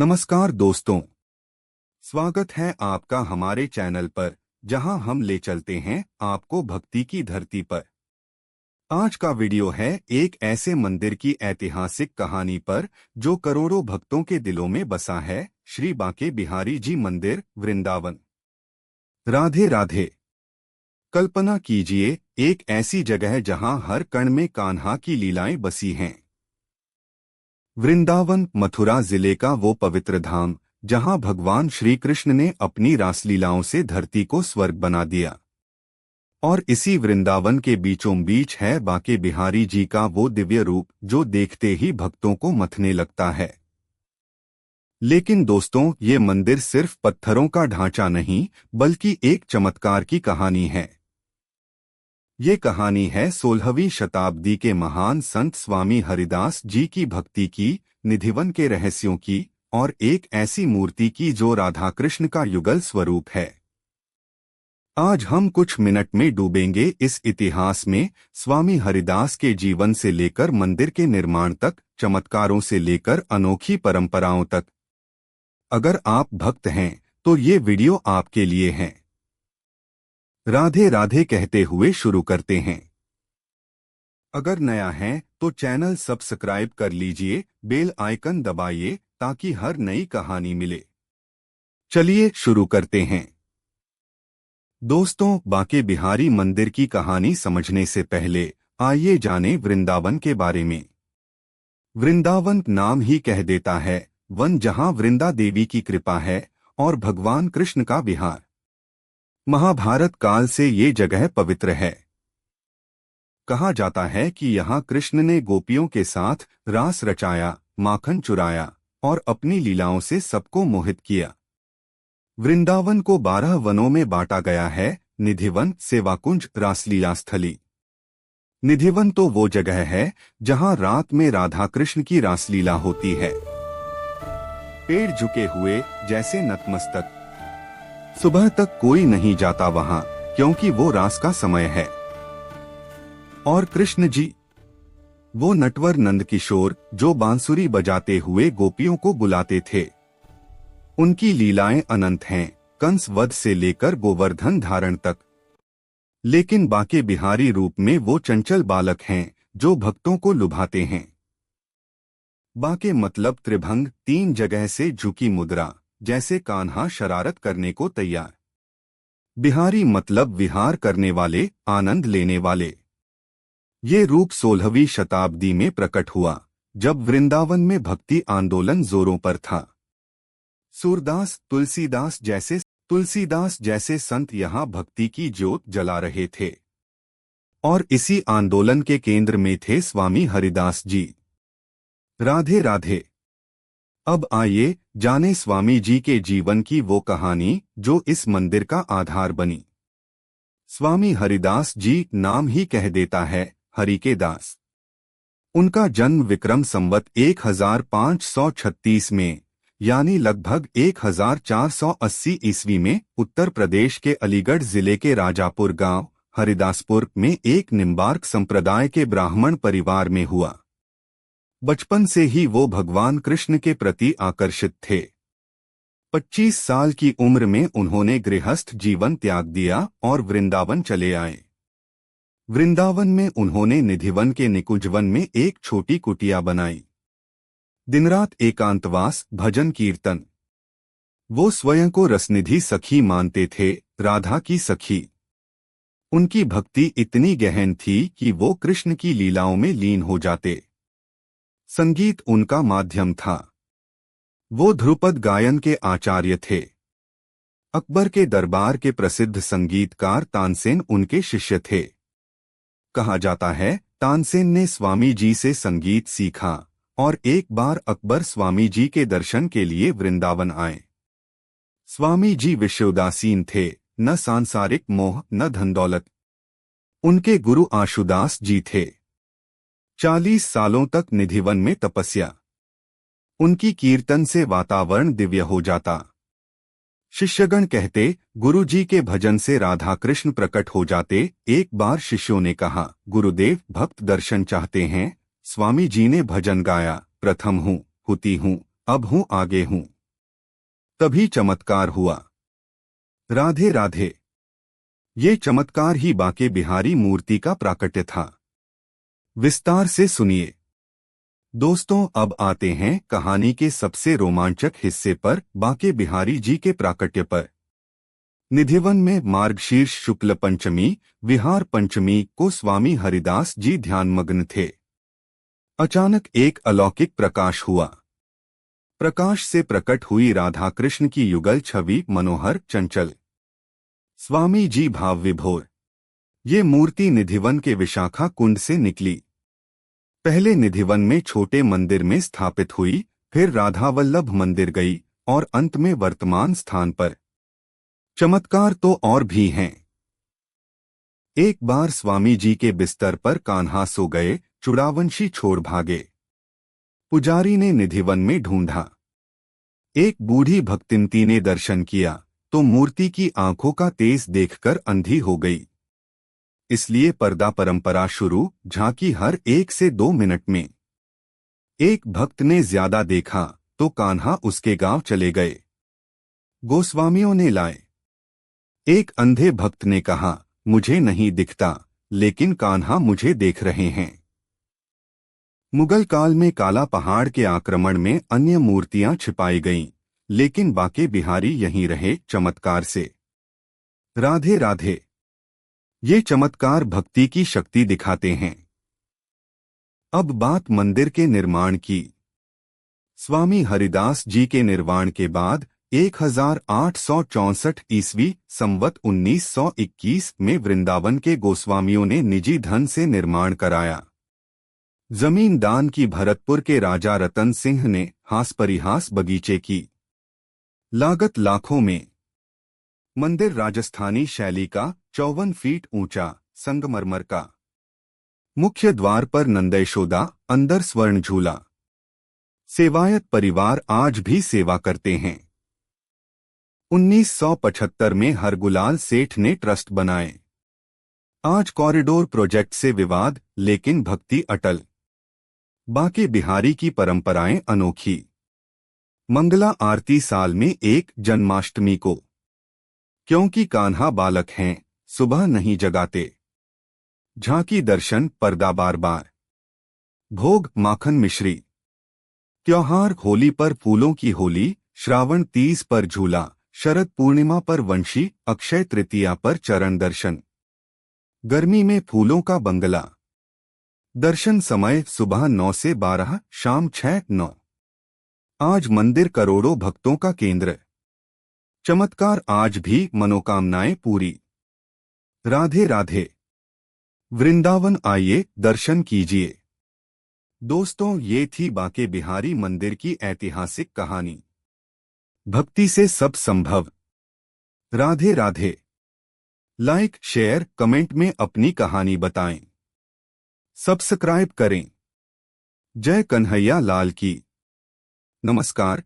नमस्कार दोस्तों, स्वागत है आपका हमारे चैनल पर, जहां हम ले चलते हैं आपको भक्ति की धरती पर। आज का वीडियो है एक ऐसे मंदिर की ऐतिहासिक कहानी पर जो करोड़ों भक्तों के दिलों में बसा है, श्री बांके बिहारी जी मंदिर, वृंदावन। राधे राधे। कल्पना कीजिए, एक ऐसी जगह जहां हर कण में कान्हा की लीलाएं बसी हैं। वृंदावन मथुरा जिले का वो पवित्र धाम जहां भगवान श्री कृष्ण ने अपनी रासलीलाओं से धरती को स्वर्ग बना दिया। और इसी वृंदावन के बीचों बीच है बांके बिहारी जी का वो दिव्य रूप जो देखते ही भक्तों को मथने लगता है। लेकिन दोस्तों, ये मंदिर सिर्फ पत्थरों का ढांचा नहीं, बल्कि एक चमत्कार की कहानी है। ये कहानी है 16वीं शताब्दी के महान संत स्वामी हरिदास जी की भक्ति की, निधिवन के रहस्यों की, और एक ऐसी मूर्ति की जो राधा कृष्ण का युगल स्वरूप है। आज हम कुछ मिनट में डूबेंगे इस इतिहास में, स्वामी हरिदास के जीवन से लेकर मंदिर के निर्माण तक, चमत्कारों से लेकर अनोखी परंपराओं तक। अगर आप भक्त हैं तो ये वीडियो आपके लिए है। राधे राधे कहते हुए शुरू करते हैं। अगर नया है तो चैनल सब्सक्राइब कर लीजिए, बेल आइकन दबाइए ताकि हर नई कहानी मिले। चलिए शुरू करते हैं। दोस्तों, बांके बिहारी मंदिर की कहानी समझने से पहले आइए जानें वृंदावन के बारे में। वृंदावन नाम ही कह देता है वन जहां वृंदा देवी की कृपा है और भगवान कृष्ण का विहार। महाभारत काल से ये जगह पवित्र है। कहा जाता है कि यहाँ कृष्ण ने गोपियों के साथ रास रचाया, माखन चुराया और अपनी लीलाओं से सबको मोहित किया। वृंदावन को 12 वनों में बांटा गया है, निधिवन, सेवाकुंज, रासलीला स्थली। निधिवन तो वो जगह है जहाँ रात में राधा कृष्ण की रासलीला होती है। पेड़ झुके हुए जैसे नतमस्तक, सुबह तक कोई नहीं जाता वहां, क्योंकि वो रास का समय है। और कृष्ण जी, वो नटवर नंद किशोर जो बांसुरी बजाते हुए गोपियों को बुलाते थे। उनकी लीलाएं अनंत हैं, कंस वध से लेकर गोवर्धन धारण तक। लेकिन बांके बिहारी रूप में वो चंचल बालक हैं जो भक्तों को लुभाते हैं। बांके मतलब त्रिभंग, 3 जगह से झुकी मुद्रा, जैसे कान्हा शरारत करने को तैयार। बिहारी मतलब विहार करने वाले, आनंद लेने वाले। ये रूप 16वीं शताब्दी में प्रकट हुआ, जब वृंदावन में भक्ति आंदोलन जोरों पर था। सूरदास, तुलसीदास जैसे संत यहाँ भक्ति की ज्योत जला रहे थे। और इसी आंदोलन के केंद्र में थे स्वामी हरिदास जी। राधे राधे। अब आइए जाने स्वामी जी के जीवन की वो कहानी जो इस मंदिर का आधार बनी। स्वामी हरिदास जी नाम ही कह देता है हरि के दास। उनका जन्म विक्रम संवत 1536 में, यानी लगभग 1480 ईस्वी में उत्तर प्रदेश के अलीगढ़ जिले के राजापुर गांव हरिदासपुर में एक निम्बार्क संप्रदाय के ब्राह्मण परिवार में हुआ। बचपन से ही वो भगवान कृष्ण के प्रति आकर्षित थे। 25 साल की उम्र में उन्होंने गृहस्थ जीवन त्याग दिया और वृंदावन चले आए। वृंदावन में उन्होंने निधिवन के निकुंजवन में एक छोटी कुटिया बनाई। दिनरात एकांतवास, भजन कीर्तन। वो स्वयं को रसनिधि सखी मानते थे, राधा की सखी। उनकी भक्ति इतनी गहन थी कि वो कृष्ण की लीलाओं में लीन हो जाते। संगीत उनका माध्यम था। वो ध्रुपद गायन के आचार्य थे। अकबर के दरबार के प्रसिद्ध संगीतकार तानसेन उनके शिष्य थे। कहा जाता है तानसेन ने स्वामी जी से संगीत सीखा और एक बार अकबर स्वामी जी के दर्शन के लिए वृंदावन आए। स्वामी जी विषयोदासीन थे, न सांसारिक मोह न धन दौलत। उनके गुरु आशुदास जी थे। 40 सालों तक निधिवन में तपस्या। उनकी कीर्तन से वातावरण दिव्य हो जाता। शिष्यगण कहते, गुरुजी के भजन से राधा कृष्ण प्रकट हो जाते। एक बार शिष्यों ने कहा, गुरुदेव, भक्त दर्शन चाहते हैं। स्वामी जी ने भजन गाया, प्रथम हूँ, हुति हूँ, अब हूँ आगे हूँ। तभी चमत्कार हुआ। राधे राधे। ये चमत्कार ही बांके बिहारी मूर्ति का प्राकट्य था। विस्तार से सुनिए दोस्तों। अब आते हैं कहानी के सबसे रोमांचक हिस्से पर, बांके बिहारी जी के प्राकट्य पर। निधिवन में मार्गशीर्ष शुक्ल पंचमी, विहार पंचमी को स्वामी हरिदास जी ध्यानमग्न थे। अचानक एक अलौकिक प्रकाश हुआ। प्रकाश से प्रकट हुई राधा कृष्ण की युगल छवि, मनोहर चंचल। स्वामी जी भाव विभोर। ये मूर्ति निधिवन के विशाखा कुंड से निकली। पहले निधिवन में छोटे मंदिर में स्थापित हुई, फिर राधावल्लभ मंदिर गई और अंत में वर्तमान स्थान पर। चमत्कार तो और भी हैं। एक बार स्वामी जी के बिस्तर पर कान्हा सो गए, चुड़ावंशी छोड़ भागे। पुजारी ने निधिवन में ढूंढा। एक बूढ़ी भक्तिमती ने दर्शन किया तो मूर्ति की आंखों का तेज देखकर अंधी हो गई। इसलिए पर्दा परंपरा शुरू, झांकी हर 1 से 2 मिनट में। एक भक्त ने ज्यादा देखा तो कान्हा उसके गांव चले गए। गोस्वामियों ने लाए। एक अंधे भक्त ने कहा, मुझे नहीं दिखता, लेकिन कान्हा मुझे देख रहे हैं। मुगल काल में काला पहाड़ के आक्रमण में अन्य मूर्तियां छिपाई गईं, लेकिन बांके बिहारी यहीं रहे चमत्कार से। राधे राधे। ये चमत्कार भक्ति की शक्ति दिखाते हैं। अब बात मंदिर के निर्माण की। स्वामी हरिदास जी के निर्वाण के बाद 1864 ईस्वी संवत 1921 में वृंदावन के गोस्वामियों ने निजी धन से निर्माण कराया। जमीन दान की भरतपुर के राजा रतन सिंह ने हास परिहास बगीचे की। लागत लाखों में। मंदिर राजस्थानी शैली का, 54 फीट ऊंचा, संगमरमर का। मुख्य द्वार पर नंदयशोदा, अंदर स्वर्ण झूला। सेवायत परिवार आज भी सेवा करते हैं। 1975 में हरगुलाल सेठ ने ट्रस्ट बनाए। आज कॉरिडोर प्रोजेक्ट से विवाद, लेकिन भक्ति अटल। बांके बिहारी की परंपराएं अनोखी। मंगला आरती साल में एक, जन्माष्टमी को। क्योंकि कान्हा बालक हैं, सुबह नहीं जगाते। झांकी दर्शन, पर्दा बार बार। भोग, माखन मिश्री। त्योहार, होली पर फूलों की होली, श्रावण 30 पर झूला, शरद पूर्णिमा पर वंशी, अक्षय तृतीया पर चरण दर्शन। गर्मी में फूलों का बंगला। दर्शन समय सुबह 9 से 12, शाम 6-9। आज मंदिर करोड़ों भक्तों का केंद्र। चमत्कार आज भी, मनोकामनाएं पूरी। राधे राधे। वृंदावन आइए, दर्शन कीजिए। दोस्तों, ये थी बांके बिहारी मंदिर की ऐतिहासिक कहानी। भक्ति से सब संभव। Radhe Radhe. Like, share, comment में अपनी कहानी बताएं। सब्सक्राइब करें। जय कन्हैया लाल की। नमस्कार।